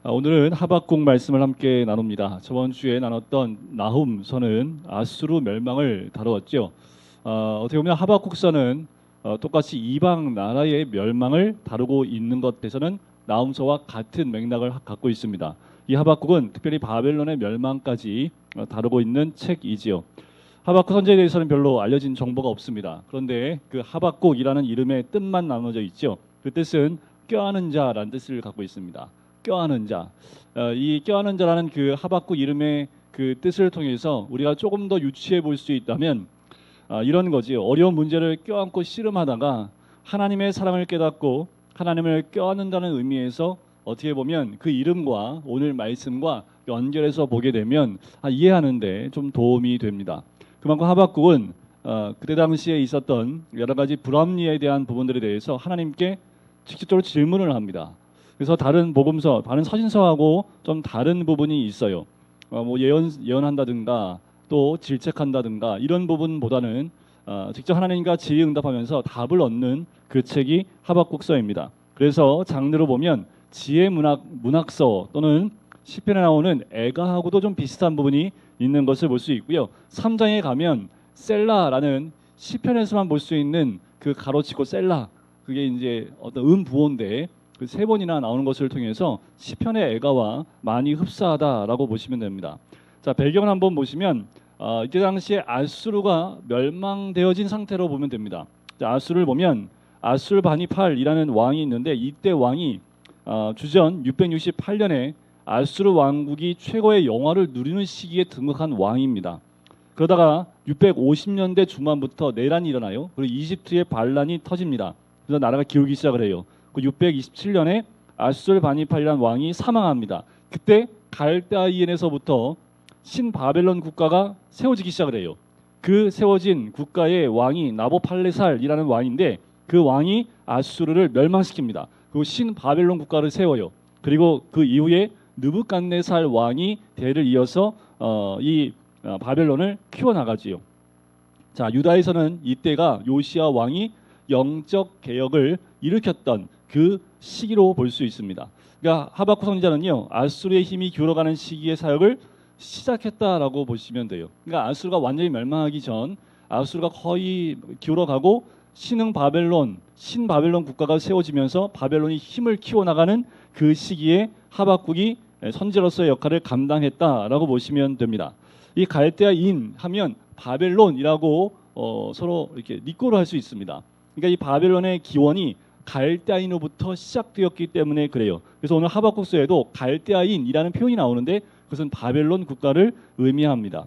오늘은 하박국 말씀을 함께 나눕니다. 저번 주에 나눴던 나훔서는 아수르 멸망을 다루었죠. 어떻게 보면 하박국서는 똑같이 이방 나라의 멸망을 다루고 있는 것에서는 나훔서와 같은 맥락을 갖고 있습니다. 이 하박국은 특별히 바벨론의 멸망까지 다루고 있는 책이지요. 하박국 선지에 대해서는 별로 알려진 정보가 없습니다. 그런데 그 하박국이라는 이름의 뜻만 나눠져 있죠. 그 뜻은 껴안은 자라는 뜻을 갖고 있습니다. 껴안은 자. 이 껴안은 자라는 그 하박국 이름의 그 뜻을 통해서 우리가 조금 더 유추해 볼 수 있다면 이런 거지. 어려운 문제를 껴안고 씨름하다가 하나님의 사랑을 깨닫고 하나님을 껴안는다는 의미에서 어떻게 보면 그 이름과 오늘 말씀과 연결해서 보게 되면 이해하는데 좀 도움이 됩니다. 그만큼 하박국은 그때 당시에 있었던 여러 가지 불합리에 대한 부분들에 대해서 하나님께 직접적으로 질문을 합니다. 그래서 다른 복음서, 다른 서신서하고 좀 다른 부분이 있어요. 뭐 예언한다든가 또 질책한다든가 이런 부분보다는 직접 하나님과 질의응답하면서 답을 얻는 그 책이 하박국서입니다. 그래서 장르로 보면 지혜 문학서 또는 시편에 나오는 애가하고도 좀 비슷한 부분이 있는 것을 볼 수 있고요. 3장에 가면 셀라라는 시편에서만 볼 수 있는 그 가로치고 셀라, 그게 이제 어떤 음부호인데 그 세 번이나 나오는 것을 통해서 시편의 애가와 많이 흡사하다라고 보시면 됩니다. 자, 배경을 한번 보시면 이때 당시에 아수르가 멸망되어진 상태로 보면 됩니다. 자, 아수르를 보면 아술바니팔이라는 왕이 있는데 이때 왕이 주전 668년에 아수르 왕국이 최고의 영화를 누리는 시기에 등극한 왕입니다. 그러다가 650년대 중반부터 내란이 일어나요. 그리고 이집트의 반란이 터집니다. 그래서 나라가 기울기 시작을 해요. 그 627년에 아술바니팔이라는 왕이 사망합니다. 그때 갈대아인에서부터 신바벨론 국가가 세워지기 시작을 해요. 그 세워진 국가의 왕이 나보팔레살이라는 왕인데 그 왕이 아수르를 멸망시킵니다. 그리고 신바벨론 국가를 세워요. 그리고 그 이후에 느부갓네살 왕이 대를 이어서 이 바벨론을 키워나가지요. 자, 유다에서는 이때가 요시야 왕이 영적 개혁을 일으켰던 그 시기로 볼 수 있습니다. 그러니까 하박국 선지자는요, 아수르의 힘이 기울어가는 시기의 사역을 시작했다라고 보시면 돼요. 그러니까 아수르가 완전히 멸망하기 전 아수르가 거의 기울어가고 신바벨론 국가가 세워지면서 바벨론이 힘을 키워나가는 그 시기에 하박국이 선지자로서의 역할을 감당했다라고 보시면 됩니다. 이 갈대아인 하면 바벨론이라고 서로 이렇게 닉고로 할 수 있습니다. 그러니까 이 바벨론의 기원이 갈대아인으로부터 시작되었기 때문에 그래요. 그래서 오늘 하박국서에도 갈대아인이라는 표현이 나오는데 그것은 바벨론 국가를 의미합니다.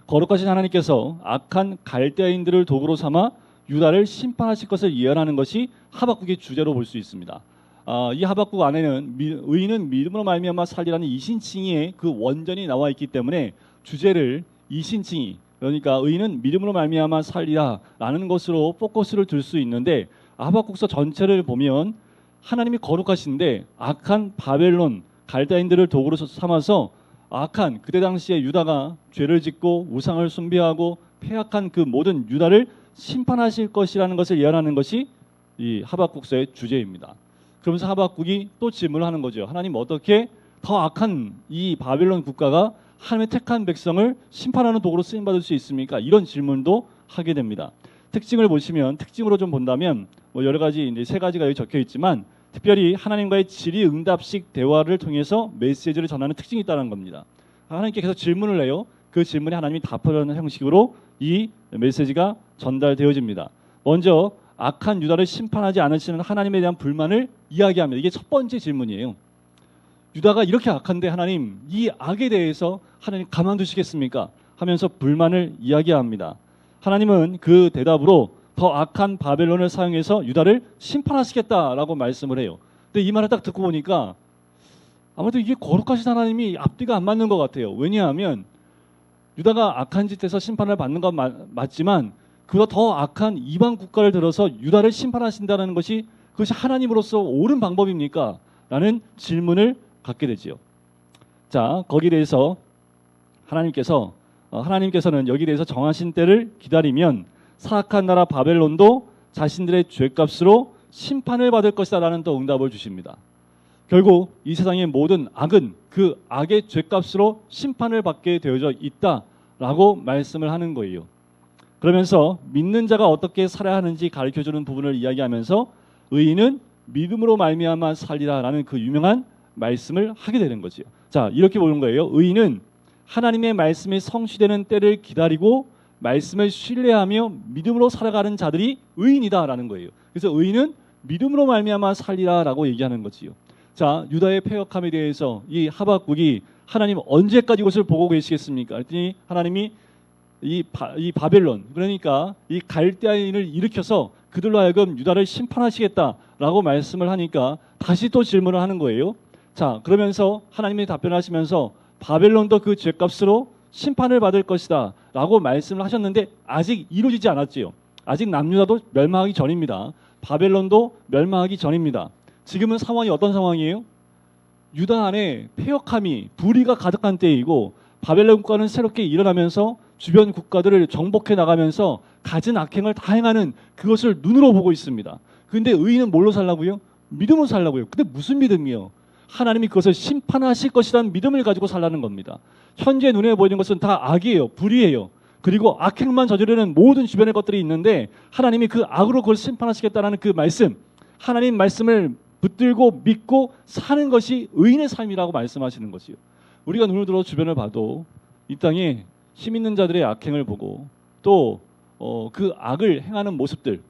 거룩하신 하나님께서 악한 갈대아인들을 도구로 삼아 유다를 심판하실 것을 예언하는 것이 하박국의 주제로 볼 수 있습니다. 이 하박국 안에는 의인은 믿음으로 말미암아 살리라는 이신칭의의 그 원전이 나와 있기 때문에 주제를 이신칭의, 그러니까 의인은 믿음으로 말미암아 살리라라는 것으로 포커스를 둘 수 있는데 하박국서 전체를 보면 하나님이 거룩하신데 악한 바벨론 갈대아인들을 도구로 삼아서 악한 그때 당시에 유다가 죄를 짓고 우상을 숭배하고 패악한 그 모든 유다를 심판하실 것이라는 것을 예언하는 것이 이 하박국서의 주제입니다. 그러면서 하박국이 또 질문을 하는 거죠. 하나님 어떻게 더 악한 이 바벨론 국가가 하나님의 택한 백성을 심판하는 도구로 쓰임받을 수 있습니까? 이런 질문도 하게 됩니다. 특징을 보시면 특징으로 좀 본다면 뭐 여러 가지 이제 세 가지가 여기 적혀 있지만 특별히 하나님과의 질의응답식 대화를 통해서 메시지를 전하는 특징이 있다는 겁니다. 하나님께 계속 질문을 해요. 그 질문에 하나님이 답하려는 형식으로 이 메시지가 전달되어집니다. 먼저 악한 유다를 심판하지 않으시는 하나님에 대한 불만을 이야기합니다. 이게 첫 번째 질문이에요. 유다가 이렇게 악한데 하나님 이 악에 대해서 하나님 가만두시겠습니까? 하면서 불만을 이야기합니다. 하나님은 그 대답으로 더 악한 바벨론을 사용해서 유다를 심판하시겠다라고 말씀을 해요. 근데 이 말을 딱 듣고 보니까 아무래도 이게 거룩하신 하나님이 앞뒤가 안 맞는 것 같아요. 왜냐하면 유다가 악한 짓에서 심판을 받는 건 맞지만 그보다 더 악한 이방 국가를 들어서 유다를 심판하신다는 것이 그것이 하나님으로서 옳은 방법입니까? 라는 질문을 갖게 되지요. 자, 거기에 대해서 하나님께서는 여기에 대해서 정하신 때를 기다리면 사악한 나라 바벨론도 자신들의 죄값으로 심판을 받을 것이다라는 또 응답을 주십니다. 결국 이 세상의 모든 악은 그 악의 죄값으로 심판을 받게 되어져 있다라고 말씀을 하는 거예요. 그러면서 믿는 자가 어떻게 살아야 하는지 가르쳐주는 부분을 이야기하면서 의인은 믿음으로 말미암아 살리라라는 그 유명한 말씀을 하게 되는 거지요. 자, 이렇게 보는 거예요. 의인은 하나님의 말씀이 성취되는 때를 기다리고 말씀을 신뢰하며 믿음으로 살아가는 자들이 의인이다라는 거예요. 그래서 의인은 믿음으로 말미암아 살리라라고 얘기하는 거지요. 자, 유다의 패역함에 대해서 이 하박국이 하나님 언제까지 이것을 보고 계시겠습니까? 그랬더니 하나님이 이 바벨론, 그러니까 이 갈대아인을 일으켜서 그들로 하여금 유다를 심판하시겠다라고 말씀을 하니까 다시 또 질문을 하는 거예요. 자, 그러면서 하나님이 답변하시면서 바벨론도 그 죄값으로 심판을 받을 것이다 라고 말씀을 하셨는데 아직 이루어지지 않았지요. 아직 남유다도 멸망하기 전입니다. 바벨론도 멸망하기 전입니다. 지금은 상황이 어떤 상황이에요? 유다 안에 패역함이 불의가 가득한 때이고 바벨론 국가는 새롭게 일어나면서 주변 국가들을 정복해 나가면서 갖은 악행을 다 행하는 그것을 눈으로 보고 있습니다. 그런데 의인은 뭘로 살라고요? 믿음으로 살라고요. 근데 무슨 믿음이요? 하나님이 그것을 심판하실 것이라는 믿음을 가지고 살라는 겁니다. 현재 눈에 보이는 것은 다 악이에요. 불의예요. 그리고 악행만 저지르는 모든 주변의 것들이 있는데 하나님이 그 악으로 그걸 심판하시겠다는 그 말씀, 하나님 말씀을 붙들고 믿고 사는 것이 의인의 삶이라고 말씀하시는 것이요. 우리가 눈을 들어 주변을 봐도 이 땅에 힘 있는 자들의 악행을 보고 또 그 악을 행하는 모습들,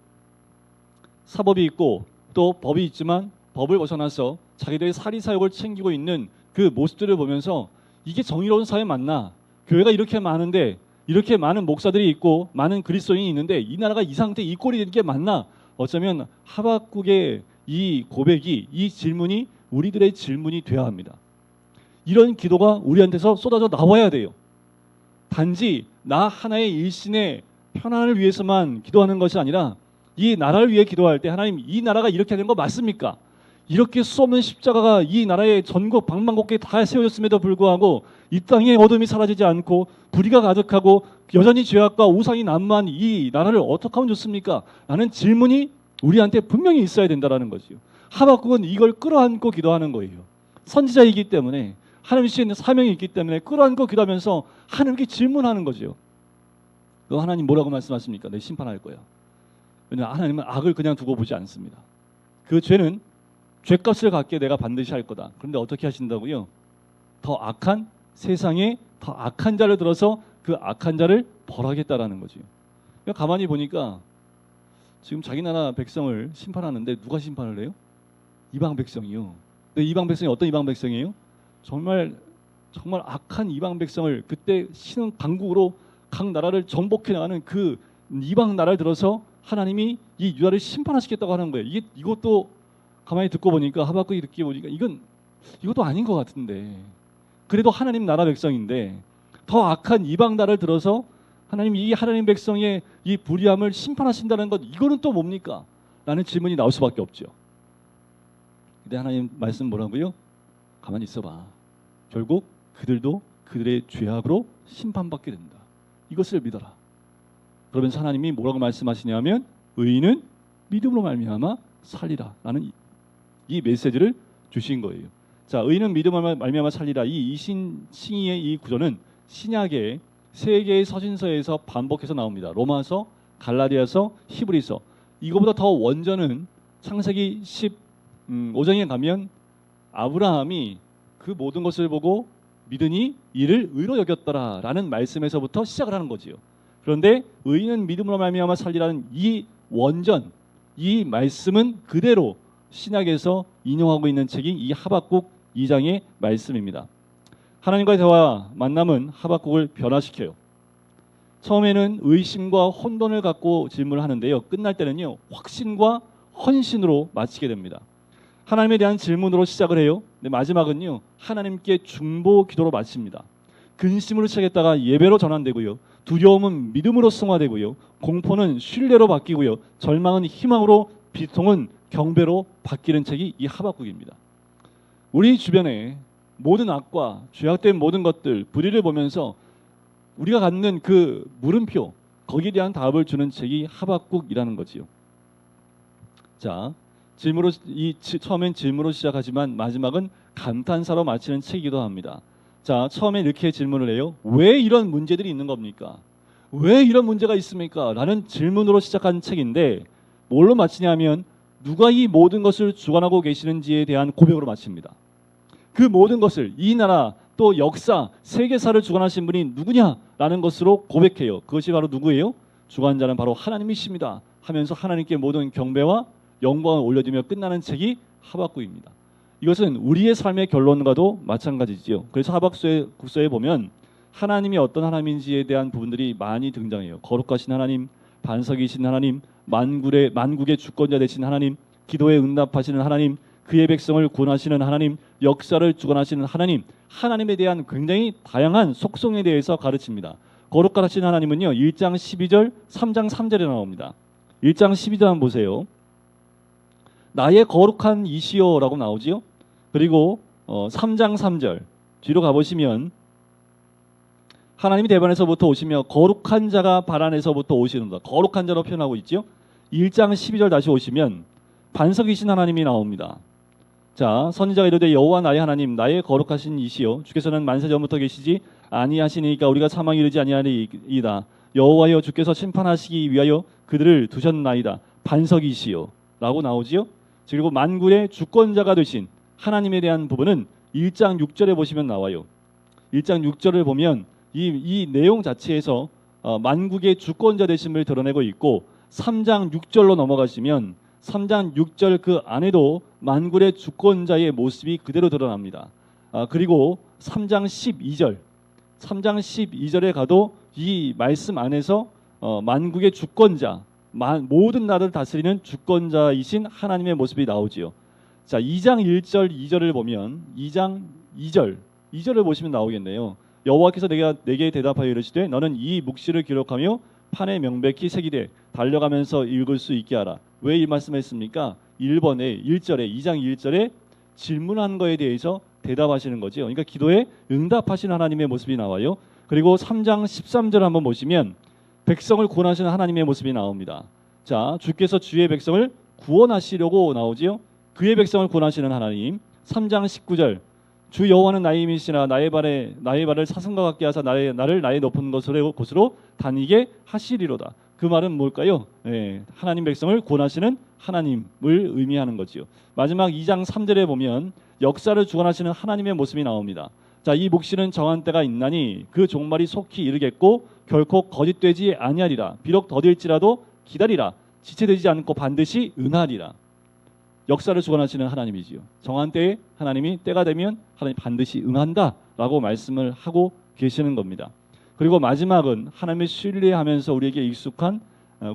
사법이 있고 또 법이 있지만 법을 벗어나서 자기들의 사리사욕을 챙기고 있는 그 모습들을 보면서 이게 정의로운 사회 맞나? 교회가 이렇게 많은데 이렇게 많은 목사들이 있고 많은 그리스도인이 있는데 이 나라가 이 상태 이 꼴이 되는 게 맞나? 어쩌면 하박국의 이 고백이 이 질문이 우리들의 질문이 되어야 합니다. 이런 기도가 우리한테서 쏟아져 나와야 돼요. 단지 나 하나의 일신의 편안을 위해서만 기도하는 것이 아니라 이 나라를 위해 기도할 때 하나님 이 나라가 이렇게 되는 거 맞습니까? 이렇게 수없는 십자가가 이 나라의 전국 방방곡곡에 다 세워졌음에도 불구하고 이 땅에 어둠이 사라지지 않고 불의가 가득하고 여전히 죄악과 우상이 난무한 이 나라를 어떻게 하면 좋습니까? 라는 질문이 우리한테 분명히 있어야 된다는 거지요. 하박국은 이걸 끌어안고 기도하는 거예요. 선지자이기 때문에 하나님 주신 사명이 있기 때문에 끌어안고 기도하면서 하나님께 질문하는 거죠. 그 하나님 뭐라고 말씀하십니까? 내 심판할 거야. 왜냐하면 하나님은 악을 그냥 두고 보지 않습니다. 그 죄는 죄값을 갖게 내가 반드시 할 거다. 그런데 어떻게 하신다고요? 더 악한 세상에 더 악한 자를 들어서 그 악한 자를 벌하겠다라는 거죠. 그러니까 가만히 보니까 지금 자기 나라 백성을 심판하는데 누가 심판을 해요? 이방 백성이요. 근데 이방 백성이 어떤 이방 백성이에요? 정말 악한 이방 백성을 그때 신은 강국으로 각 나라를 정복해 나가는 그 이방 나라를 들어서 하나님이 이 유다를 심판하시겠다고 하는 거예요. 이것도 가만히 듣고 보니까 하박국이 듣기 보니까 이것도 아닌 것 같은데 그래도 하나님 나라 백성인데 더 악한 이방 나라를 들어서 하나님 이 하나님 백성의 이 불의함을 심판하신다는 것 이거는 또 뭡니까? 라는 질문이 나올 수밖에 없죠. 근데 하나님 말씀 뭐라고요? 가만히 있어봐. 결국 그들도 그들의 죄악으로 심판받게 된다. 이것을 믿어라. 그러면서 하나님이 뭐라고 말씀하시냐면 의인은 믿음으로 말미암아 살리라 라는 이 메시지를 주신 거예요. 자, 의인은 믿음으로 말미암아 살리라. 이 이신칭의의 이 구조는 신약의 세 개의 서신서에서 반복해서 나옵니다. 로마서, 갈라디아서, 히브리서. 이거보다 더 원전은 창세기 15장에 가면 아브라함이 그 모든 것을 보고 믿으니 이를 의로 여겼더라 라는 말씀에서부터 시작을 하는 거지요. 그런데 의인은 믿음으로 말미암아 살리라는 이 원전, 이 말씀은 그대로 신약에서 인용하고 있는 책이 이 하박국 2장의 말씀입니다. 하나님과의 대화, 만남은 하박국을 변화시켜요. 처음에는 의심과 혼돈을 갖고 질문을 하는데요. 끝날 때는요, 확신과 헌신으로 마치게 됩니다. 하나님에 대한 질문으로 시작을 해요. 근데 마지막은요, 하나님께 중보 기도로 마칩니다. 근심으로 시작했다가 예배로 전환되고요. 두려움은 믿음으로 승화되고요. 공포는 신뢰로 바뀌고요. 절망은 희망으로, 비통은 경배로 바뀌는 책이 이 하박국입니다. 우리 주변에 모든 악과 죄악된 모든 것들, 불의를 보면서 우리가 갖는 그 물음표, 거기에 대한 답을 주는 책이 하박국이라는 거지요. 자, 처음엔 질문으로 시작하지만 마지막은 감탄사로 마치는 책이기도 합니다. 자, 처음에 이렇게 질문을 해요. 왜 이런 문제들이 있는 겁니까? 왜 이런 문제가 있습니까? 라는 질문으로 시작한 책인데 뭘로 마치냐면 누가 이 모든 것을 주관하고 계시는지에 대한 고백으로 마칩니다. 그 모든 것을 이 나라 또 역사, 세계사를 주관하신 분이 누구냐라는 것으로 고백해요. 그것이 바로 누구예요? 주관자는 바로 하나님이십니다 하면서 하나님께 모든 경배와 영광을 올려드리며 끝나는 책이 하박국입니다. 이것은 우리의 삶의 결론과도 마찬가지지요. 그래서 하박국서에 보면 하나님이 어떤 하나님인지에 대한 부분들이 많이 등장해요. 거룩하신 하나님, 반석이신 하나님, 만국의 주권자 되신 하나님, 기도에 응답하시는 하나님, 그의 백성을 구원하시는 하나님, 역사를 주관하시는 하나님, 하나님에 대한 굉장히 다양한 속성에 대해서 가르칩니다. 거룩하신 하나님은요 1장 12절, 3장 3절에 나옵니다. 1장 12절 한번 보세요. 나의 거룩한 이시오라고 나오지요. 그리고 3장 3절 뒤로 가보시면 하나님이 대반에서부터 오시며 거룩한 자가 바란에서부터 오시는다. 거룩한 자로 표현하고 있죠. 1장 12절 다시 오시면 반석이신 하나님이 나옵니다. 자, 선지자가 이르되 여호와 나의 하나님 나의 거룩하신 이시여 주께서는 만세 전부터 계시지 아니하시니까 우리가 사망에 이르지 아니하리이다. 여호와여 주께서 심판하시기 위하여 그들을 두셨나이다. 반석이시여 라고 나오지요. 그리고 만군의 주권자가 되신 하나님에 대한 부분은 1장 6절에 보시면 나와요. 1장 6절을 보면 이 내용 자체에서 만국의 주권자 되심을 드러내고 있고 3장 6절로 넘어가시면 3장 6절 그 안에도 만군의 주권자의 모습이 그대로 드러납니다. 그리고 3장 12절에 가도 이 말씀 안에서 만국의 주권자, 모든 나라를 다스리는 주권자이신 하나님의 모습이 나오지요. 자, 2장 1절 2절을 보면 2장 2절을 보시면 나오겠네요. 여호와께서 내게 대답하여 이르시되 너는 이 묵시를 기록하며 판에 명백히 새기되 달려가면서 읽을 수 있게 하라. 왜 이 말씀했습니까? 1번에 1절에 2장 1절에 질문한 거에 대해서 대답하시는 거죠. 그러니까 기도에 응답하신 하나님의 모습이 나와요. 그리고 3장 13절 한번 보시면 백성을 구원하시는 하나님의 모습이 나옵니다. 자, 주께서 주의 백성을 구원하시려고 나오지요. 그의 백성을 구원하시는 하나님. 3장 19절 주 여호와는 나의 힘이시나 나의 발을 사슴과 같게 하사 나를 나의 높은 곳으로 다니게 하시리로다. 그 말은 뭘까요? 하나님 백성을 구원하시는 하나님을 의미하는 거지요. 마지막 2장 3절에 보면 역사를 주관하시는 하나님의 모습이 나옵니다. 자, 이 묵시는 정한 때가 있나니 그 종말이 속히 이르겠고 결코 거짓되지 아니하리라. 비록 더딜지라도 기다리라. 지체되지 않고 반드시 응하리라. 역사를 주관하시는 하나님이지요. 정한 때에 하나님이 때가 되면 하나님 반드시 응한다라고 말씀을 하고 계시는 겁니다. 그리고 마지막은 하나님을 신뢰하면서 우리에게 익숙한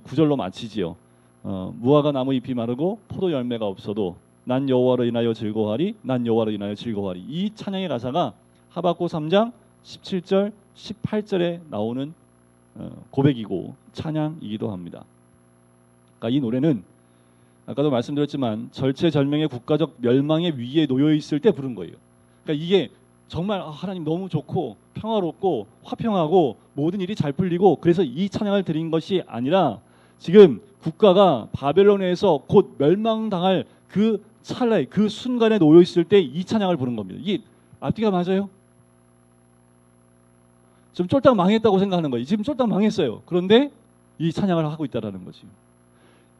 구절로 마치지요. 무화과 나무 잎이 마르고 포도 열매가 없어도 난 여호와로 인하여 즐거워하리. 난 여호와로 인하여 즐거워하리. 이 찬양의 가사가 하박국 3장 17절 18절에 나오는 고백이고 찬양이기도 합니다. 그러니까 이 노래는 아까도 말씀드렸지만 절체절명의 국가적 멸망의 위기에 놓여 있을 때 부른 거예요. 그러니까 이게 정말 하나님 너무 좋고 평화롭고 화평하고 모든 일이 잘 풀리고 그래서 이 찬양을 드린 것이 아니라 지금 국가가 바벨론에서 곧 멸망당할 그 찰나에 그 순간에 놓여 있을 때 이 찬양을 부른 겁니다. 이게 앞뒤가 맞아요? 지금 쫄딱 망했다고 생각하는 거예요. 지금 쫄딱 망했어요. 그런데 이 찬양을 하고 있다라는 거지.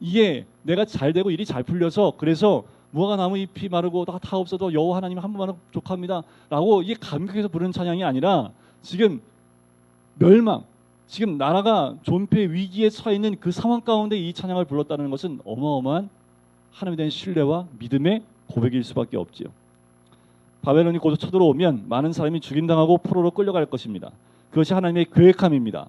이게 내가 잘 되고 일이 잘 풀려서 그래서 무화과 나무 잎이 마르고 다 없어도 여호와 하나님 한 분만 족합니다 라고 이게 감격해서 부르는 찬양이 아니라 지금 멸망, 지금 나라가 존폐 위기에 처해 있는 그 상황 가운데 이 찬양을 불렀다는 것은 어마어마한 하나님에 대한 신뢰와 믿음의 고백일 수밖에 없지요. 바벨론이 곧 쳐들어오면 많은 사람이 죽임당하고 포로로 끌려갈 것입니다. 그것이 하나님의 계획함입니다.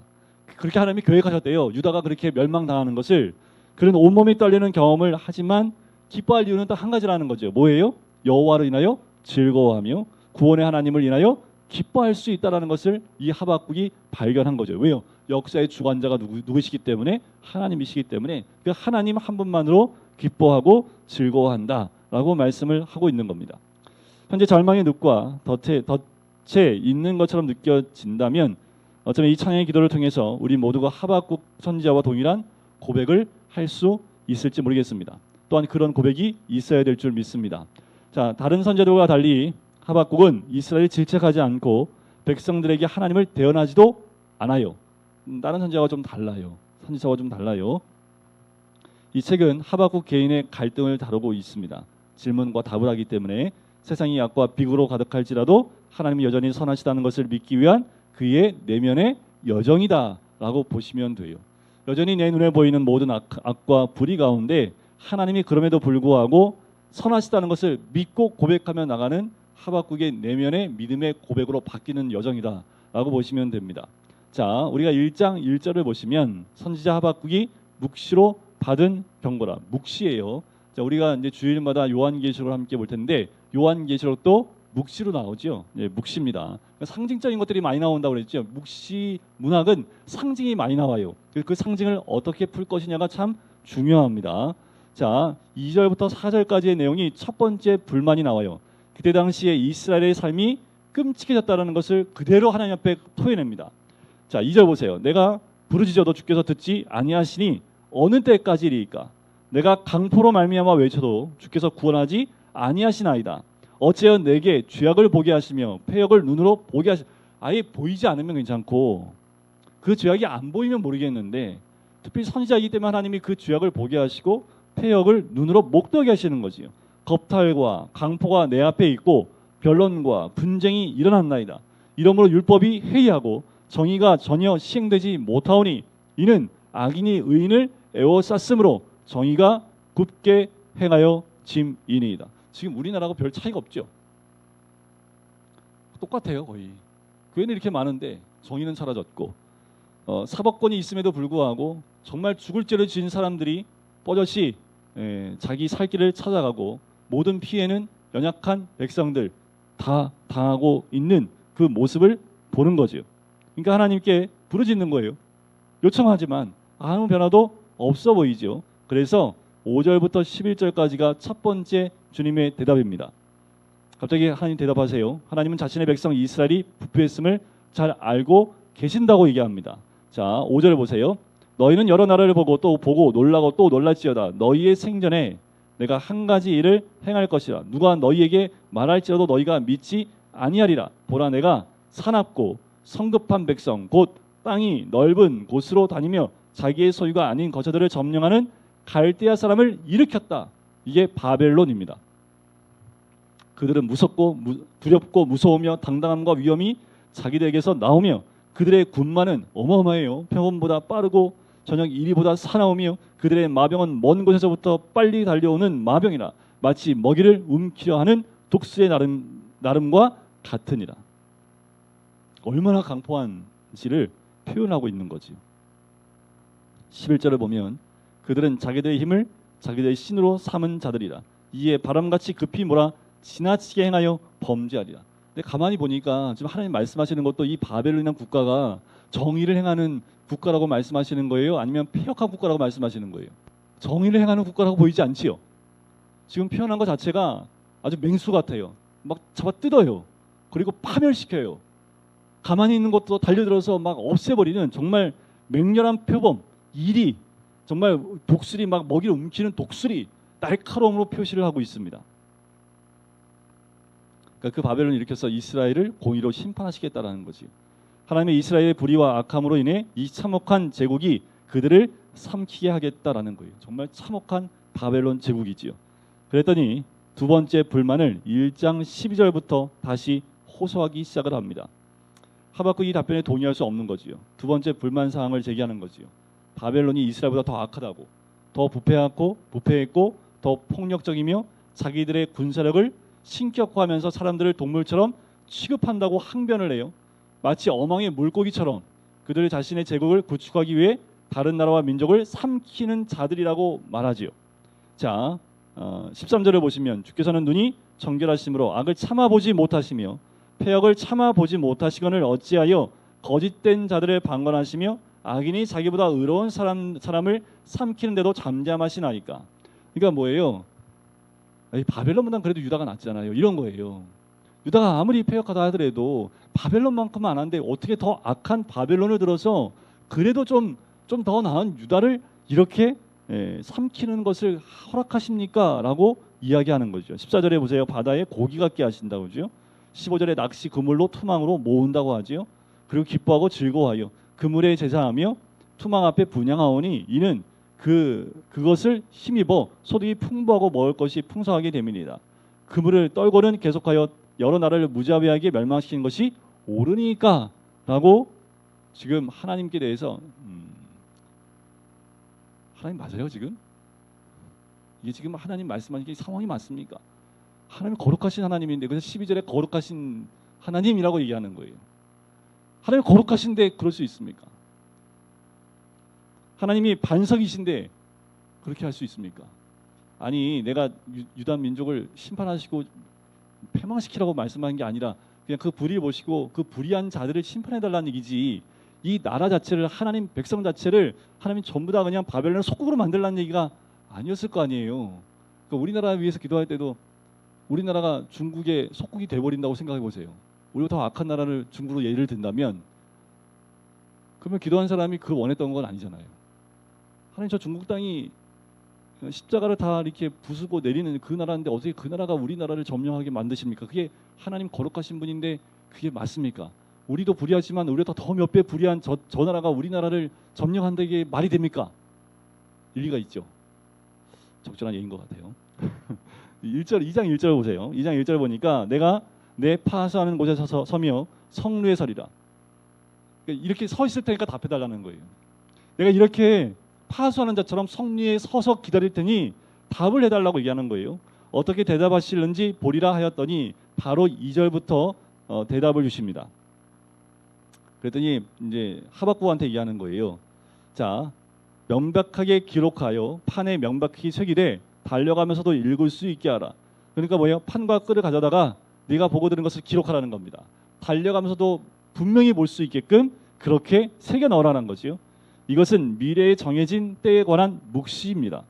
그렇게 하나님이 계획하셨대요. 유다가 그렇게 멸망당하는 것을. 그런 온몸이 떨리는 경험을 하지만 기뻐할 이유는 딱 한 가지라는 거죠. 뭐예요? 여호와로 인하여 즐거워하며 구원의 하나님을 인하여 기뻐할 수 있다는 것을 이 하박국이 발견한 거죠. 왜요? 역사의 주관자가 누구시기 때문에 하나님이시기 때문에 그 하나님 한 분만으로 기뻐하고 즐거워한다라고 말씀을 하고 있는 겁니다. 현재 절망의 늪과 덫에 있는 것처럼 느껴진다면 어쩌면 이 찬양의 기도를 통해서 우리 모두가 하박국 선지자와 동일한 고백을 할 수 있을지 모르겠습니다. 또 또한 그런 고백이 있어야 될 줄 믿습니다. 자, 다른 선지자들과 달리 하박국은 이스라엘이 질책하지 않고 백성들에게 하나님을 대언하지도 않아요. 다른 선지자와 좀 달라요. 선지자와 좀 달라요. 이 책은 하박국 개인의 갈등을 다루고 있습니다. 질문과 답을 하기 때문에 세상이 악과 비극으로 가득할지라도 하나님이 여전히 선하시다는 것을 믿기 위한 그의 내면의 여정이다라고 보시면 돼요. 여전히 내 눈에 보이는 모든 악과 불의 가운데 하나님이 그럼에도 불구하고 선하시다는 것을 믿고 고백하며 나가는 하박국의 내면의 믿음의 고백으로 바뀌는 여정이다라고 보시면 됩니다. 자, 우리가 1장 1절을 보시면 선지자 하박국이 묵시로 받은 경고라. 묵시예요. 자, 우리가 이제 주일마다 요한계시록을 함께 볼 텐데 요한계시록도 묵시로 나오죠. 예, 묵시입니다. 상징적인 것들이 많이 나온다고 그랬죠. 묵시 문학은 상징이 많이 나와요. 그 상징을 어떻게 풀 것이냐가 참 중요합니다. 자, 2절부터 4절까지의 내용이 첫 번째 불만이 나와요. 그때 당시에 이스라엘의 삶이 끔찍해졌다는 것을 그대로 하나님 앞에 토해냅니다. 자, 2절 보세요. 내가 부르짖어도 주께서 듣지 아니하시니 어느 때까지리이까? 내가 강포로 말미암아 외쳐도 주께서 구원하지 아니하시나이다. 어찌하여 내게 죄악을 보게 하시며 패역을 눈으로 보게 하시. 아예 보이지 않으면 괜찮고 그 죄악이 안 보이면 모르겠는데 특별히 선지자이기 때문에 하나님이 그 죄악을 보게 하시고 패역을 눈으로 못 보게 하시는 거지요. 겁탈과 강포가 내 앞에 있고 변론과 분쟁이 일어났나이다. 이러므로 율법이 해이하고 정의가 전혀 시행되지 못하오니 이는 악인이 의인을 에워쌌으므로 정의가 굽게 행하여 짐이니이다. 지금 우리나라하고 별 차이가 없죠. 똑같아요. 거의. 교회는 이렇게 많은데 정의는 사라졌고 사법권이 있음에도 불구하고 정말 죽을 죄를 지은 사람들이 뻗어시 자기 살 길을 찾아가고 모든 피해는 연약한 백성들 다 당하고 있는 그 모습을 보는 거죠. 그러니까 하나님께 부르짖는 거예요. 요청하지만 아무 변화도 없어 보이죠. 그래서 5절부터 11절까지가 첫 번째 주님의 대답입니다. 갑자기 하나님 대답하세요. 하나님은 자신의 백성 이스라엘이 부패했음을 잘 알고 계신다고 얘기합니다. 자, 5절을 보세요. 너희는 여러 나라를 보고 또 보고 놀라고 또 놀랄지어다. 너희의 생전에 내가 한 가지 일을 행할 것이라. 누가 너희에게 말할지라도 너희가 믿지 아니하리라. 보라, 내가 사납고 성급한 백성 곧 땅이 넓은 곳으로 다니며 자기의 소유가 아닌 거처들을 점령하는 갈대아 사람을 일으켰다. 이게 바벨론입니다. 그들은 무섭고 두렵고 무서우며 당당함과 위엄이 자기들에게서 나오며 그들의 군마는 어마어마해요. 평원보다 빠르고 저녁 이리보다 사나우며 그들의 마병은 먼 곳에서부터 빨리 달려오는 마병이라. 마치 먹이를 움키려 하는 독수리의 나름과 같으니라. 얼마나 강포한지를 표현하고 있는 거지요. 11절을 보면 그들은 자기들의 힘을 자기들의 신으로 삼은 자들이라. 이에 바람같이 급히 몰아 지나치게 행하여 범죄하리라. 근데 가만히 보니까 지금 하나님 말씀하시는 것도 이 바벨론이라는 국가가 정의를 행하는 국가라고 말씀하시는 거예요? 아니면 폐역한 국가라고 말씀하시는 거예요? 정의를 행하는 국가라고 보이지 않지요? 지금 표현한 것 자체가 아주 맹수 같아요. 막 잡아 뜯어요. 그리고 파멸시켜요. 가만히 있는 것도 달려들어서 막 없애버리는 정말 맹렬한 표범, 일이 정말 독수리 막 먹이를 움키는 독수리 날카로움으로 표시를 하고 있습니다. 그러니까 그 바벨론을 일으켜서 이스라엘을 공의로 심판하시겠다라는 거지. 하나님의 이스라엘의 불의와 악함으로 인해 이 참혹한 제국이 그들을 삼키게 하겠다라는 거예요. 정말 참혹한 바벨론 제국이지요. 그랬더니 두 번째 불만을 1장 12절부터 다시 호소하기 시작을 합니다. 하박국이 답변에 동의할 수 없는 거지요. 두 번째 불만 사항을 제기하는 거지요. 바벨론이 이스라엘보다 더 악하다고, 더 부패했고 더 폭력적이며 자기들의 군사력을 신격화하면서 사람들을 동물처럼 취급한다고 항변을 해요. 마치 어망의 물고기처럼 그들 자신의 제국을 구축하기 위해 다른 나라와 민족을 삼키는 자들이라고 말하지요. 자, 13절을 보시면 주께서는 눈이 정결하심으로 악을 참아보지 못하시며 패역을 참아보지 못하시거늘 어찌하여 거짓된 자들을 방관하시며 악인이 자기보다 의로운 사람을 삼키는데도 잠잠하시나이까. 그러니까 뭐예요? 바벨론보다는 그래도 유다가 낫잖아요. 이런 거예요. 유다가 아무리 패역하다 하더라도 바벨론만큼은 안 한데 어떻게 더 악한 바벨론을 들어서 그래도 좀 더 나은 유다를 이렇게 삼키는 것을 허락하십니까? 라고 이야기하는 거죠. 14절에 보세요. 바다에 고기 같게 하신다고 그러죠. 15절에 낚시 그물로 투망으로 모은다고 하지요. 그리고 기뻐하고 즐거워하여 그물에 제사하며 투망 앞에 분향하오니 이는 그것을 힘입어 소득이 풍부하고 먹을 것이 풍성하게 됨이니이다. 그물을 떨고는 계속하여 여러 나라를 무자비하게 멸망시키는 것이 옳으니까 라고 지금 하나님께 대해서 하나님 맞아요 지금? 이게 지금 하나님 말씀하신 게 상황이 맞습니까? 하나님 거룩하신 하나님인데 그래서 12절에 거룩하신 하나님이라고 얘기하는 거예요. 하나님 거룩하신데 그럴 수 있습니까? 하나님이 반석이신데 그렇게 할 수 있습니까? 아니 내가 유다 민족을 심판하시고 패망시키라고 말씀하는 게 아니라 그냥 그 불의를 보시고 그 불의한 자들을 심판해달라는 얘기지 이 나라 자체를 하나님 백성 자체를 하나님 전부 다 그냥 바벨론을 속국으로 만들라는 얘기가 아니었을 거 아니에요. 그러니까 우리나라 위해서 기도할 때도 우리나라가 중국의 속국이 돼버린다고 생각해 보세요. 우리가 더 악한 나라를 중국으로 예를 든다면 그러면 기도한 사람이 그 원했던 건 아니잖아요. 하나님 저 중국 땅이 십자가를 다 이렇게 부수고 내리는 그 나라인데 어떻게 그 나라가 우리나라를 점령하게 만드십니까? 그게 하나님 거룩하신 분인데 그게 맞습니까? 우리도 불의하지만 우리가 더 몇 배 불의한 저 나라가 우리나라를 점령한다 이게 말이 됩니까? 일리가 있죠. 적절한 예인 것 같아요. 2장 1절 보세요. 2장 1절 보니까 내가 내 파수하는 곳에 서며 성루에 서리라. 이렇게 서 있을 테니까 답해달라는 거예요. 내가 이렇게 파수하는 자처럼 성리에 서서 기다릴 테니 답을 해달라고 얘기하는 거예요. 어떻게 대답하실는지 보리라 하였더니 바로 2절부터 대답을 주십니다. 그랬더니 이제 하박국한테 얘기하는 거예요. 자, 명백하게 기록하여 판에 명백히 새기되 달려가면서도 읽을 수 있게 하라. 그러니까 뭐예요? 판과 끈을 가져다가 네가 보고 들은 것을 기록하라는 겁니다. 달려가면서도 분명히 볼 수 있게끔 그렇게 새겨 넣으라는 거지요. 이것은 미래에 정해진 때에 관한 묵시입니다.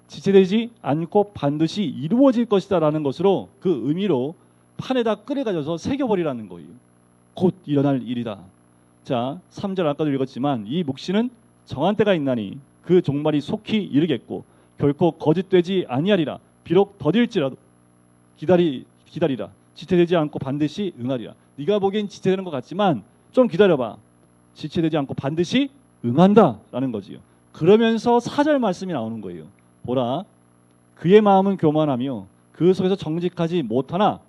지체되지 않고 반드시 이루어질 것이다 라는 것으로 그 의미로 판에다 끈을 가져서 새겨버리라는 거예요. 곧 일어날 일이다. 자, 3절 아까도 읽었지만 이 묵시는 정한 때가 있나니 그 종말이 속히 이르겠고 결코 거짓되지 아니하리라. 비록 더딜지라도 기다리라. 지체되지 않고 반드시 응하리라. 네가 보기엔 지체되는 것 같지만 좀 기다려봐. 지체되지 않고 반드시 응한다라는 거지요. 그러면서 4절 말씀이 나오는 거예요. 보라, 그의 마음은 교만하며 그 속에서 정직하지 못하나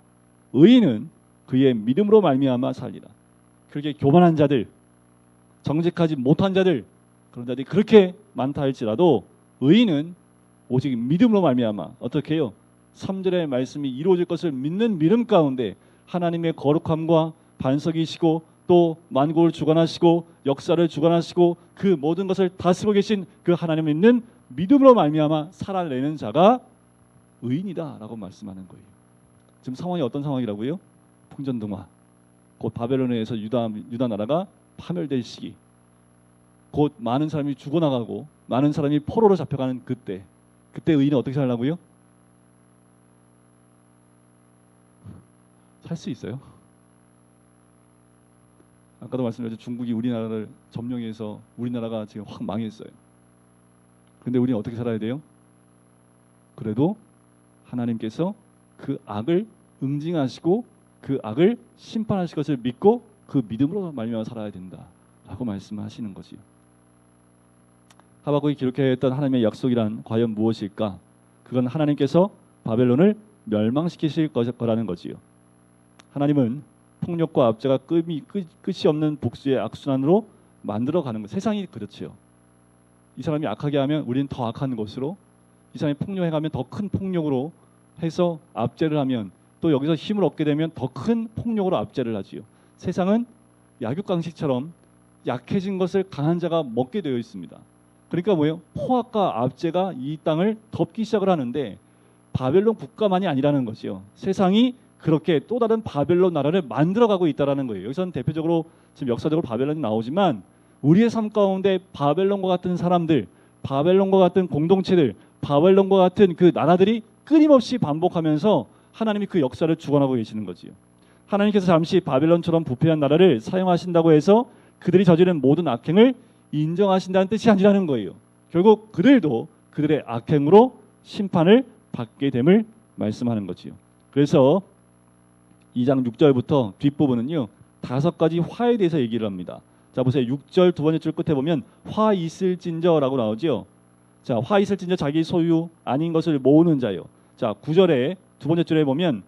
의인은 그의 믿음으로 말미암아 살리라. 그렇게 교만한 자들, 정직하지 못한 자들, 그런 자들이 그렇게 많다 할지라도 의인은 오직 믿음으로 말미암아 어떻게 해요? 3절의 말씀이 이루어질 것을 믿는 믿음 가운데 하나님의 거룩함과 반석이시고 또 만국을 주관하시고 역사를 주관하시고 그 모든 것을 다스리고 계신 그 하나님을 믿는 믿음으로 말미암아 살아내는 자가 의인이다라고 말씀하는 거예요. 지금 상황이 어떤 상황이라고요? 풍전등화. 곧 바벨론에 의해서 유다 나라가 파멸될 시기. 곧 많은 사람이 죽어나가고 많은 사람이 포로로 잡혀가는 그때 의인은 어떻게 살라고요? 살 수 있어요? 아까도 말씀드렸죠. 중국이 우리나라를 점령해서 우리나라가 지금 확 망했어요. 근데 우리는 어떻게 살아야 돼요? 그래도 하나님께서 그 악을 응징하시고 그 악을 심판하실 것을 믿고 그 믿음으로 말미암아 살아야 된다라고 말씀하시는 거지요. 하박국이 기록했던 하나님의 약속이란 과연 무엇일까? 그건 하나님께서 바벨론을 멸망시키실 거라는 거지요. 하나님은 폭력과 압제가 끝이 없는 복수의 악순환으로 만들어가는 것. 세상이 그렇지요. 이 사람이 악하게 하면 우리는 더 악한 것으로, 이 사람이 폭력해가면 더 큰 폭력으로 해서 압제를 하면 또 여기서 힘을 얻게 되면 더 큰 폭력으로 압제를 하지요. 세상은 약육강식처럼 약해진 것을 강한 자가 먹게 되어 있습니다. 그러니까 뭐예요? 포악과 압제가 이 땅을 덮기 시작을 하는데 바벨론 국가만이 아니라는 거죠. 세상이 그렇게 또 다른 바벨론 나라를 만들어가고 있다는 거예요. 여기서는 대표적으로 지금 역사적으로 바벨론이 나오지만 우리의 삶 가운데 바벨론과 같은 사람들, 바벨론과 같은 공동체들, 바벨론과 같은 그 나라들이 끊임없이 반복하면서 하나님이 그 역사를 주관하고 계시는 거지요. 하나님께서 잠시 바벨론처럼 부패한 나라를 사용하신다고 해서 그들이 저지른 모든 악행을 인정하신다는 뜻이 아니라는 거예요. 결국 그들도 그들의 악행으로 심판을 받게 됨을 말씀하는 거지요. 그래서 2장 6절부터 뒷부분은요 5가지 화에 대해서 얘기를 합니다. 자 보세요. 6절 두 번째 줄 끝에 보면 화 있을진저라고 나오죠. 자, 화 있을진저 자기 소유 아닌 것을 모으는 자요. 자, 9절에 두 번째 줄에 보면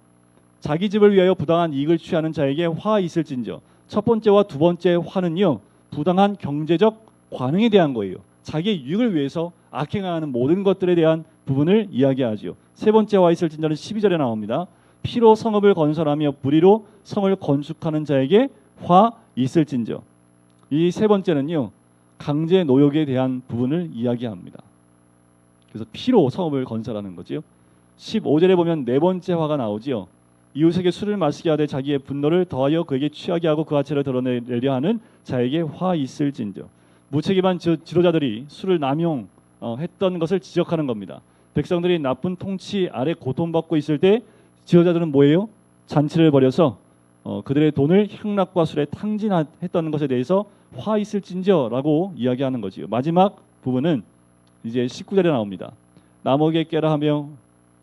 자기 집을 위하여 부당한 이익을 취하는 자에게 화 있을진저. 첫 번째와 두 번째 화는요 부당한 경제적 관행에 대한 거예요. 자기의 유익을 위해서 악행하는 모든 것들에 대한 부분을 이야기하지요. 세 번째 화 있을진저는 12절에 나옵니다. 피로 성읍을 건설하며 불의로 성을 건축하는 자에게 화 있을진저. 이 세 번째는요 강제 노역에 대한 부분을 이야기합니다. 그래서 피로 성읍을 건설하는 거지요. 15절에 보면 네 번째 화가 나오지요. 이웃에게 술을 마시게 하되 자기의 분노를 더하여 그에게 취하게 하고 그 하체를 드러내려 하는 자에게 화 있을진저. 무책임한 지도자들이 술을 남용했던 것을 지적하는 겁니다. 백성들이 나쁜 통치 아래 고통받고 있을 때 지도자들은 뭐예요? 잔치를 벌여서 그들의 돈을 향락과 술에 탕진했던 것에 대해서 화 있을진저라고 이야기하는 거지요. 마지막 부분은 이제 19절에 나옵니다. 남에게 깨라 하며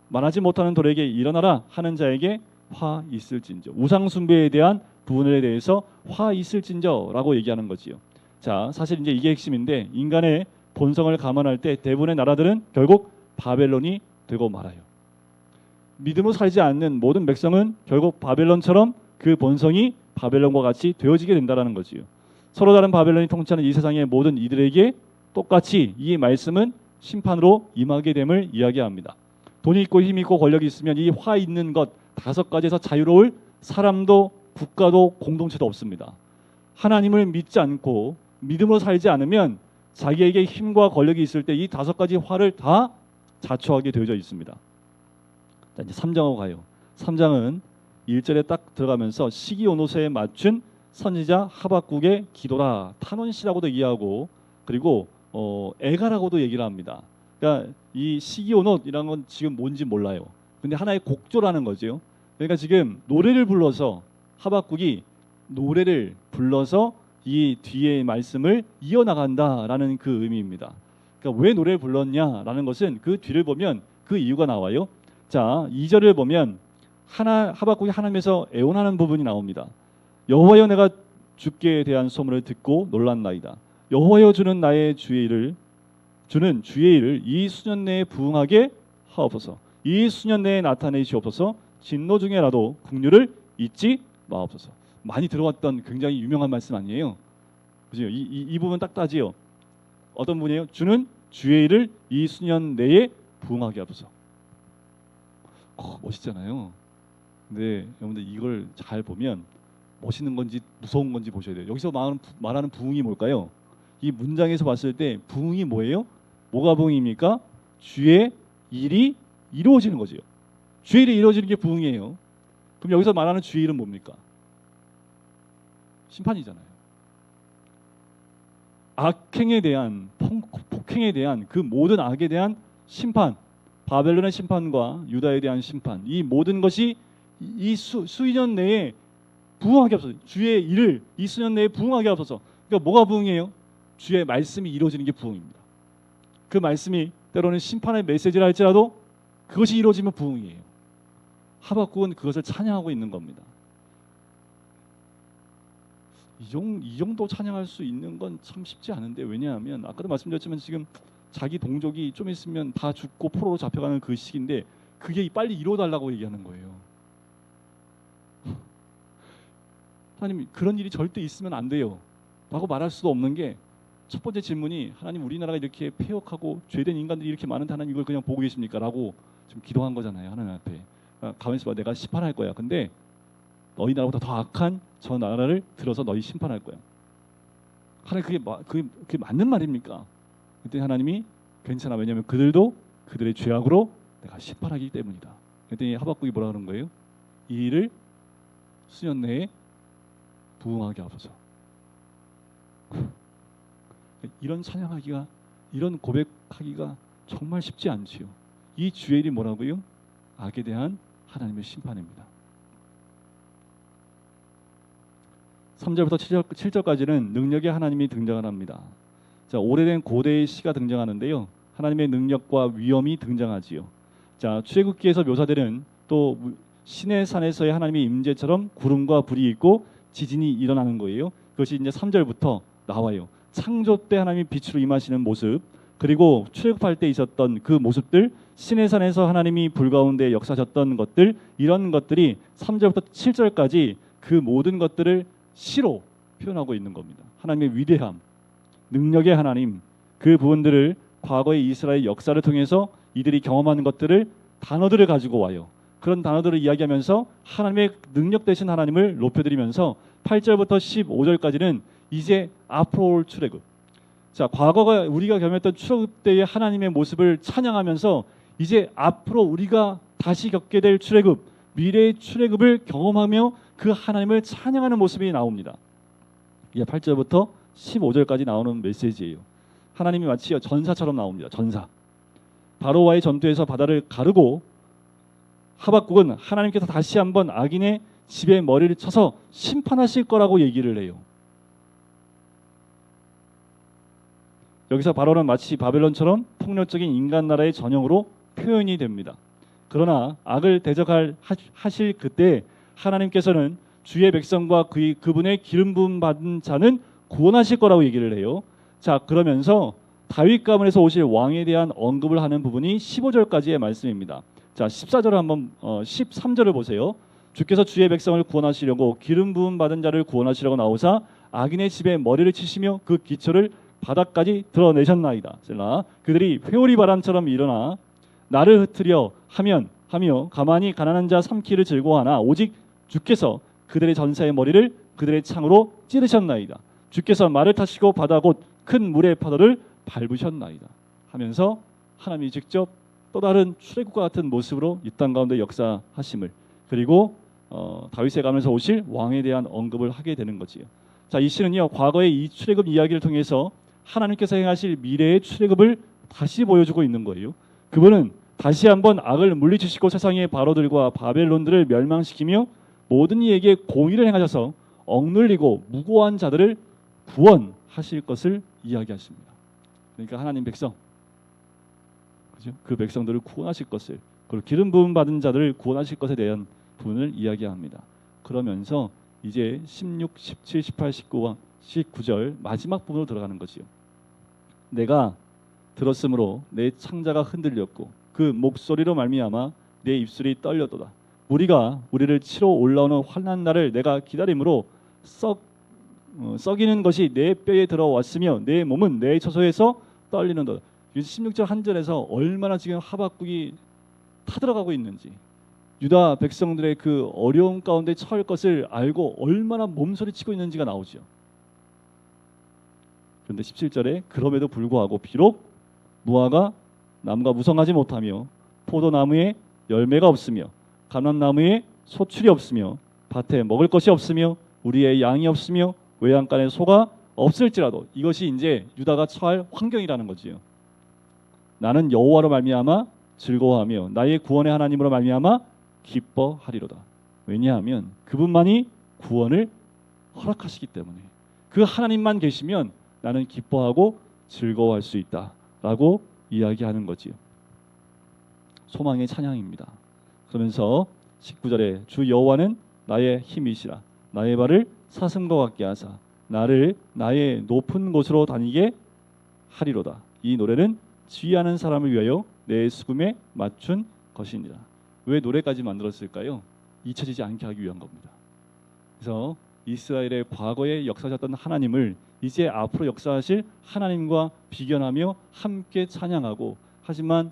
말하지 못하는 돌에게 일어나라 하는 자에게 화 있을진저. 우상 숭배에 대한 부분에 대해서 화 있을진저라고 얘기하는 거지요. 자, 사실 이제 이게 핵심인데 인간의 본성을 감안할 때 대부분의 나라들은 결국 바벨론이 되고 말아요. 믿음으로 살지 않는 모든 백성은 결국 바벨론처럼 그 본성이 바벨론과 같이 되어지게 된다는 거지요. 서로 다른 바벨론이 통치하는 이 세상의 모든 이들에게 똑같이 이 말씀은 심판으로 임하게 됨을 이야기합니다. 돈이 있고 힘이 있고 권력이 있으면 이 화 있는 것 5가지에서 자유로울 사람도 국가도 공동체도 없습니다. 하나님을 믿지 않고 믿음으로 살지 않으면 자기에게 힘과 권력이 있을 때 이 5가지 화를 다 자초하게 되어져 있습니다. 자, 이제 3장으로 가요. 3장은 1절에 딱 들어가면서 시기온호세에 맞춘 선지자 하박국의 기도라, 탄원시라고도 이해하고 그리고 애가라고도 얘기를 합니다. 그러니까 이 시기온호이라는 건 지금 뭔지 몰라요. 근데 하나의 곡조라는 거죠. 그러니까 지금 노래를 불러서 하박국이 노래를 불러서 이 뒤에 말씀을 이어나간다라는 그 의미입니다. 그러니까 왜 노래를 불렀냐라는 것은 그 뒤를 보면 그 이유가 나와요. 자, 2절을 보면 하박국이 하나님에서 애원하는 부분이 나옵니다. 여호와여 내가 주께 대한 소문을 듣고 놀랐나이다. 여호와여 주는 주의 일을 이 수년 내에 부응하게 하옵소서. 이 수년 내에 나타내시옵소서. 진노 중에라도 긍휼을 잊지 마옵소서. 많이 들어왔던 굉장히 유명한 말씀 아니에요? 그죠? 이 부분 딱 따지요. 어떤 분이에요? 주는 주의 일을 이 수년 내에 부응하게 하옵소서. 멋있잖아요. 근데 여러분들 이걸 잘 보면 멋있는 건지 무서운 건지 보셔야 돼요. 여기서 말하는 부응이 뭘까요? 이 문장에서 봤을 때 부응이 뭐예요? 뭐가 부응입니까? 주의 일이 이루어지는 거죠. 주의 일이 이루어지는 게 부응이에요. 그럼 여기서 말하는 주의 일은 뭡니까? 심판이잖아요. 악행에 대한 폭행에 대한 그 모든 악에 대한 심판, 바벨론의 심판과 유다에 대한 심판, 이 모든 것이 이 수년 내에 부응하게 없어서 주의 일을 이 수년 내에 부응하게 없어서. 그러니까 뭐가 부응이에요? 주의 말씀이 이루어지는 게 부응입니다. 그 말씀이 때로는 심판의 메시지라 할지라도 그것이 이루어지면 부응이에요. 하박국은 그것을 찬양하고 있는 겁니다. 이 정도 찬양할 수 있는 건 참 쉽지 않은데, 왜냐하면 아까도 말씀드렸지만 지금 자기 동족이 좀 있으면 다 죽고 포로로 잡혀가는 그 시기인데 그게 빨리 이루어달라고 얘기하는 거예요. 하나님, 그런 일이 절대 있으면 안 돼요 라고 말할 수도 없는 게, 첫 번째 질문이 하나님, 우리나라가 이렇게 폐역하고 죄된 인간들이 이렇게 많은데 하나님 이걸 그냥 보고 계십니까? 라고 지금 기도한 거잖아요. 하나님 앞에. 가만히 있어봐, 내가 심판할 거야. 근데 너희 나라보다 더 악한 저 나라를 들어서 너희 심판할 거야. 하나님, 그게 맞는 말입니까? 그때 하나님이 괜찮아, 왜냐하면 그들도 그들의 죄악으로 내가 심판하기 때문이다. 그랬더니 하박국이 뭐라 그런 거예요? 이 일을 수년 내에 부응하게 하소서. 이런 찬양하기가, 이런 고백하기가 정말 쉽지 않지요. 이 주의 일이 뭐라고요? 악에 대한 하나님의 심판입니다. 3절부터 7절까지는 능력의 하나님이 등장을 합니다. 자, 오래된 고대의 시가 등장하는데요. 하나님의 능력과 위엄이 등장하지요. 자, 출애굽기에서 묘사되는 또 시내 산에서의 하나님의 임재처럼 구름과 불이 있고 지진이 일어나는 거예요. 그것이 이제 3절부터 나와요. 창조 때 하나님이 빛으로 임하시는 모습, 그리고 출애굽할 때 있었던 그 모습들, 시내 산에서 하나님이 불 가운데 역사하셨던 것들, 이런 것들이 3절부터 7절까지 그 모든 것들을 시로 표현하고 있는 겁니다. 하나님의 위대함, 능력의 하나님, 그 부분들을 과거의 이스라엘 역사를 통해서 이들이 경험하는 것들을 단어들을 가지고 와요. 그런 단어들을 이야기하면서 하나님의 능력 되신 하나님을 높여드리면서 8절부터 15절까지는 이제 앞으로 올 출애굽, 자, 과거가 우리가 경험했던 출애굽 때의 하나님의 모습을 찬양하면서 이제 앞으로 우리가 다시 겪게 될 출애굽, 미래의 출애굽을 경험하며 그 하나님을 찬양하는 모습이 나옵니다. 이게 8절부터 15절까지 나오는 메시지예요. 하나님이 마치 전사처럼 나옵니다. 전사. 바로와의 전투에서 바다를 가르고 하박국은 하나님께서 다시 한번 악인의 집에 머리를 쳐서 심판하실 거라고 얘기를 해요. 여기서 바로는 마치 바벨론처럼 폭력적인 인간 나라의 전형으로 표현이 됩니다. 그러나 악을 대적하실 그때 하나님께서는 주의 백성과 그분의 기름 부음 받은 자는 구원하실 거라고 얘기를 해요. 자, 그러면서 다윗 가문에서 오실 왕에 대한 언급을 하는 부분이 15절까지의 말씀입니다. 자, 14절을 한번 13절을 보세요. 주께서 주의 백성을 구원하시려고 기름 부음 받은 자를 구원하시려고 나오사 악인의 집에 머리를 치시며 그 기초를 바닥까지 드러내셨나이다. 그들이 회오리 바람처럼 일어나 나를 흩으려 하며 가만히 가난한 자 삼키를 즐거워하나 오직 주께서 그들의 전사의 머리를 그들의 창으로 찌르셨나이다. 주께서 말을 타시고 바다 곧 큰 물의 파도를 밟으셨나이다 하면서 하나님이 직접 또 다른 출애굽과 같은 모습으로 이 땅 가운데 역사하심을, 그리고 다윗의 가문에서 오실 왕에 대한 언급을 하게 되는 거지요. 자, 이 시는요, 과거의 이 출애굽 이야기를 통해서 하나님께서 행하실 미래의 출애굽을 다시 보여주고 있는 거예요. 그분은 다시 한번 악을 물리치시고 세상의 바로들과 바벨론들을 멸망시키며 모든 이에게 공의를 행하셔서 억눌리고 무고한 자들을 구원하실 것을 이야기하십니다. 그러니까 하나님 백성, 그죠? 그 백성들을 구원하실 것을, 그리고 기름 부음 받은 자들을 구원하실 것에 대한 부분을 이야기합니다. 그러면서 이제 16, 17, 18, 19와 19절 마지막 부분으로 들어가는 거지요. 내가 들었으므로 내 창자가 흔들렸고 그 목소리로 말미암아 내 입술이 떨렸도다. 무리가 우리를 치러 올라오는 환난 날을 내가 기다림으로 썩이는 것이 내 뼈에 들어왔으며 내 몸은 내 처소에서 떨리는도다. 16절 한 절에서 얼마나 지금 하박국이 타들어가고 있는지, 유다 백성들의 그 어려움 가운데 처할 것을 알고 얼마나 몸서리치고 있는지가 나오죠. 그런데 17절에 그럼에도 불구하고 비록 무화과 나무가 무성하지 못하며 포도나무에 열매가 없으며 감람나무에 소출이 없으며 밭에 먹을 것이 없으며 우리의 양이 없으며 외양간에 소가 없을지라도, 이것이 이제 유다가 처할 환경이라는 거지요. 나는 여호와로 말미암아 즐거워하며 나의 구원의 하나님으로 말미암아 기뻐하리로다. 왜냐하면 그분만이 구원을 허락하시기 때문에, 그 하나님만 계시면 나는 기뻐하고 즐거워할 수 있다라고 이야기하는 거지요. 소망의 찬양입니다. 그러면서 19절에 주 여호와는 나의 힘이시라. 나의 발을 사슴과 같게 하사 나를 나의 높은 곳으로 다니게 하리로다. 이 노래는 지휘하는 사람을 위하여 내 수금에 맞춘 것이니라. 왜 노래까지 만들었을까요? 잊혀지지 않게 하기 위한 겁니다. 그래서 이스라엘의 과거에 역사하셨던 하나님을 이제 앞으로 역사하실 하나님과 비견하며 함께 찬양하고, 하지만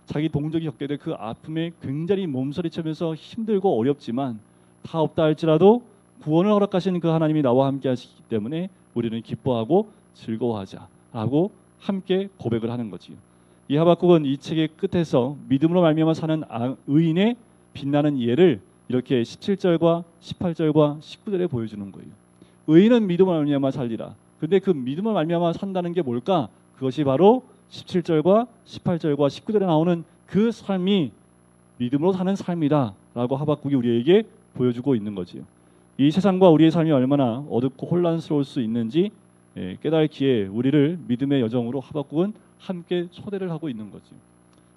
자기 동족이 겪게 될 그 아픔에 굉장히 몸서리치면서 힘들고 어렵지만 다 없다 할지라도 구원을 허락하시는 그 하나님이 나와 함께 하시기 때문에 우리는 기뻐하고 즐거워하자라고 함께 고백을 하는 거지요. 이 하박국은 이 책의 끝에서 믿음으로 말미암아 사는 의인의 빛나는 예를 이렇게 17절과 18절과 19절에 보여주는 거예요. 의인은 믿음으로 말미암아 살리라. 근데 그 믿음으로 말미암아 산다는 게 뭘까? 그것이 바로 17절과 18절과 19절에 나오는 그 삶이 믿음으로 사는 삶이다라고 하박국이 우리에게 보여주고 있는 거지요. 이 세상과 우리의 삶이 얼마나 어둡고 혼란스러울 수 있는지 깨닫기에 우리를 믿음의 여정으로 하박국은 함께 초대를 하고 있는 거지.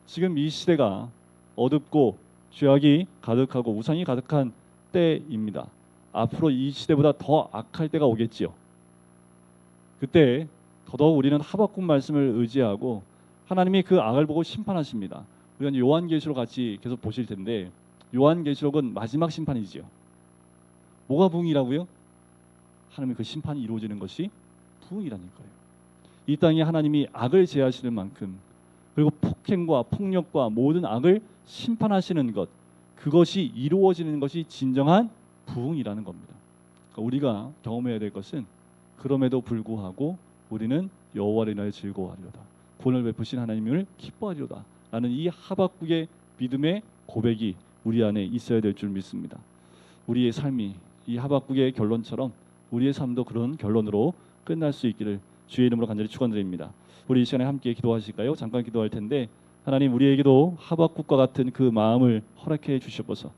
지금 이 시대가 어둡고 죄악이 가득하고 우상이 가득한 때입니다. 앞으로 이 시대보다 더 악할 때가 오겠지요. 그때 더더욱 우리는 하박국 말씀을 의지하고 하나님이 그 악을 보고 심판하십니다. 우리가 이제 요한계시록 같이 계속 보실 텐데 요한계시록은 마지막 심판이지요. 뭐가 부흥이라고요? 하나님의 그 심판이 이루어지는 것이 부흥이라니까요. 이 땅에 하나님이 악을 제하시는 만큼 그리고 폭행과 폭력과 모든 악을 심판하시는 것, 그것이 이루어지는 것이 진정한 부흥이라는 겁니다. 그러니까 우리가 경험해야 될 것은 그럼에도 불구하고 우리는 여호와를 인하여 즐거워하리로다, 구원을 베푸신 하나님을 기뻐하리로다 라는 이 하박국의 믿음의 고백이 우리 안에 있어야 될 줄 믿습니다. 우리의 삶이 이 하박국의 결론처럼 우리의 삶도 그런 결론으로 끝날 수 있기를 주의 이름으로 간절히 축원드립니다. 우리 이 시간에 함께 기도하실까요? 잠깐 기도할 텐데 하나님, 우리에게도 하박국과 같은 그 마음을 허락해 주시옵소서.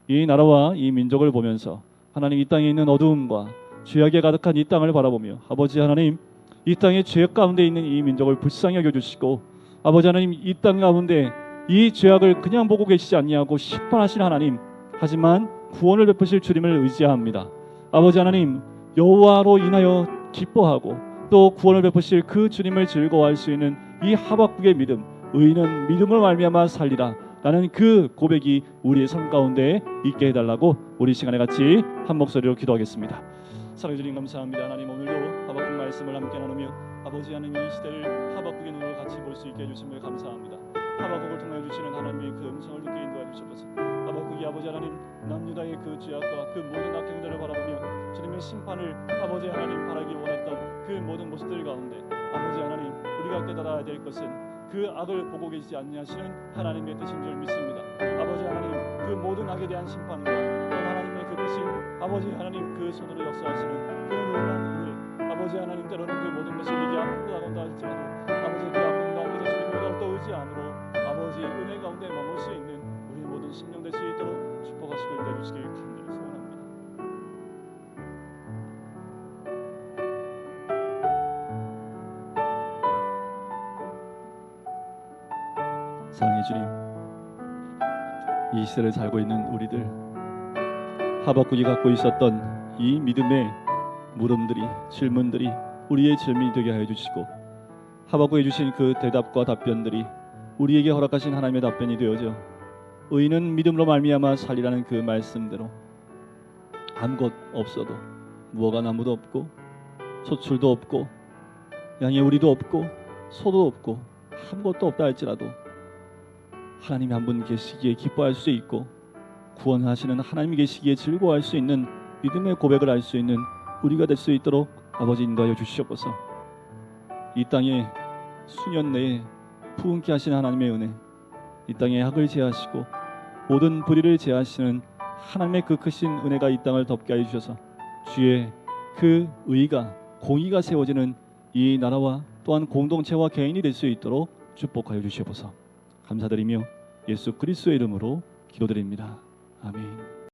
이 나라와 이 민족을 보면서 하나님, 이 땅에 있는 어두움과 죄악에 가득한 이 땅을 바라보며 아버지 하나님, 이 땅의 죄악 가운데 있는 이 민족을 불쌍히 여겨주시고 아버지 하나님, 이 땅 가운데 이 죄악을 그냥 보고 계시지 아니하고 심판하신 하나님, 하지만 구원을 베푸실 주님을 의지합니다. 아버지 하나님, 여호와로 인하여 기뻐하고 또 구원을 베푸실 그 주님을 즐거워할 수 있는 이 하박국의 믿음, 의인은 믿음을 말미암아 살리라 라는 그 고백이 우리의 삶 가운데 있게 해달라고 우리 시간에 같이 한 목소리로 기도하겠습니다. 사랑해 주님 감사합니다. 하나님, 오늘도 하박국 말씀을 함께 나누며 아버지 하나님, 이 시대를 하박국의 눈으로 같이 볼 수 있게 해주심을 감사합니다. 하박국을 통해 주시는 하나님의 그 음성을 듣게 인도해 주셔서 하박국이 아버지 하나님, 남유다의 그 죄악과 그 모든 악행들을 바라보며 주님의 심판을 아버지 하나님 바라기 원했던 그 모든 모습들 가운데 아버지 하나님, 우리가 깨달아야 될 것은 그 악을 보고 계시지 아니하시는 하나님의 뜻인 줄 믿습니다. 아버지 하나님, 그 모든 악에 대한 심판과 또 하나님의 그 뜻인 아버지 하나님 그 손으로 역사하시는 그 놀라운 은혜, 아버지 하나님, 때로는 그 모든 것이 우리에게 아프고 다가온다 할지라도 아버지 그 아픔 가운데서 주님을 더욱더 의지함으로 아버지의 은혜 가운데 머물 수 있는 우리 모든 심령 될 수 있도록 축복하시고 인도해 주시길 간절히 소원합니다. 사랑해 주님, 이 시대를 살고 있는 우리들, 하박국이 갖고 있었던 이 믿음의 물음들이, 질문들이 우리의 질문이 되게 하여 주시고 하박국이 주신 그 대답과 답변들이 우리에게 허락하신 하나님의 답변이 되어져 의인은 믿음으로 말미암아 살리라는 그 말씀대로 아무것 없어도, 무화과 나무도 없고 소출도 없고 양의 우리도 없고 소도 없고 아무것도 없다 할지라도 하나님이 한 분 계시기에 기뻐할 수 있고 구원하시는 하나님이 계시기에 즐거워할 수 있는 믿음의 고백을 할 수 있는 우리가 될 수 있도록 아버지 인도하여 주시옵소서. 이 땅에 수년 내에 부흥케 하시는 하나님의 은혜, 이 땅에 악을 제하시고 모든 불의를 제하시는 하나님의 그 크신 은혜가 이 땅을 덮게 하여 주셔서 주의 그 의가, 공의가 세워지는 이 나라와 또한 공동체와 개인이 될 수 있도록 축복하여 주시옵소서. 감사드리며 예수 그리스도의 이름으로 기도드립니다. 아멘.